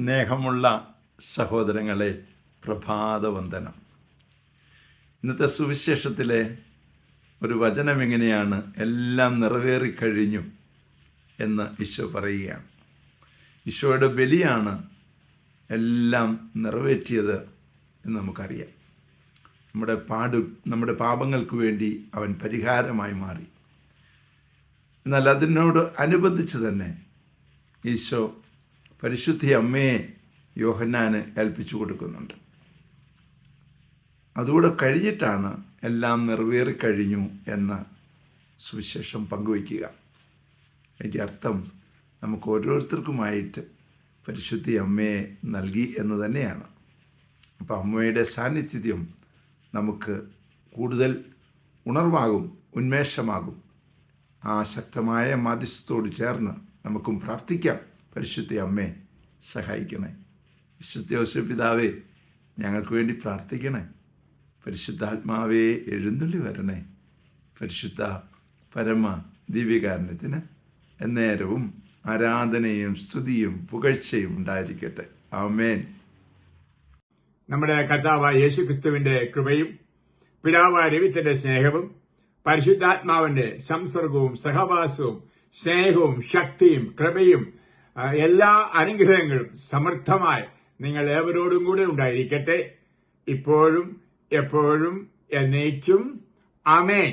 സ്നേഹമുള്ള സഹോദരങ്ങളെ, പ്രഭാതവന്ദനം. ഇന്നത്തെ സുവിശേഷത്തിലെ ഒരു വചനം എങ്ങനെയാണ്? എല്ലാം നിറവേറിക്കഴിഞ്ഞു എന്ന് ഈശോ പറയുകയാണ്. ഈശോയുടെ ബലിയാണ് എല്ലാം നിറവേറ്റിയത് എന്ന് നമുക്കറിയാം. നമ്മുടെ പാപങ്ങൾക്ക് വേണ്ടി അവൻ പരിഹാരമായി മാറി. എന്നാൽ അതിനോട് അനുബന്ധിച്ച് തന്നെ ഈശോ പരിശുദ്ധ അമ്മയെ യോഹന്നാന് ഏൽപ്പിച്ചു കൊടുക്കുന്നുണ്ട്. അതുകൂടെ കഴിഞ്ഞിട്ടാണ് എല്ലാം നിറവേറിക്കഴിഞ്ഞു എന്ന സുവിശേഷം പങ്കുവയ്ക്കുക. അതിൻ്റെ അർത്ഥം നമുക്ക് ഓരോരുത്തർക്കുമായിട്ട് പരിശുദ്ധ അമ്മയെ നൽകി എന്ന് തന്നെയാണ്. അപ്പോൾ അമ്മയുടെ സാന്നിധ്യം നമുക്ക് കൂടുതൽ ഉണർവാകും, ഉന്മേഷമാകും. ആ ശക്തമായ മാധ്യസ്ഥത്തോട് ചേർന്ന് നമുക്കും പ്രാർത്ഥിക്കാം. പരിശുദ്ധ അമ്മയെ സഹായിക്കണേ. വിശുദ്ധ യോസേപ്പ് പിതാവേ, ഞങ്ങൾക്ക് വേണ്ടി പ്രാർത്ഥിക്കണേ. പരിശുദ്ധാത്മാവേ, എഴുന്നള്ളി വരണേ. പരിശുദ്ധ പരമ ദിവ്യകാരുണ്യത്തിന് എന്നേരവും ആരാധനയും സ്തുതിയും പുകഴ്ചയും ഉണ്ടായിരിക്കട്ടെ. ആമേൻ. നമ്മുടെ കർത്താവായ യേശുക്രിസ്തുവിന്റെ കൃപയും പിതാവായ ദൈവത്തിന്റെ സ്നേഹവും പരിശുദ്ധാത്മാവിന്റെ സംസർഗവും സഹവാസവും സ്നേഹവും ശക്തിയും കൃപയും എല്ലാ അനുഗ്രഹങ്ങളും സമൃദ്ധമായി നിങ്ങൾ ഏവരോടും കൂടെ ഉണ്ടായിരിക്കട്ടെ, ഇപ്പോഴും എപ്പോഴും എന്നേക്കും. ആമേൻ.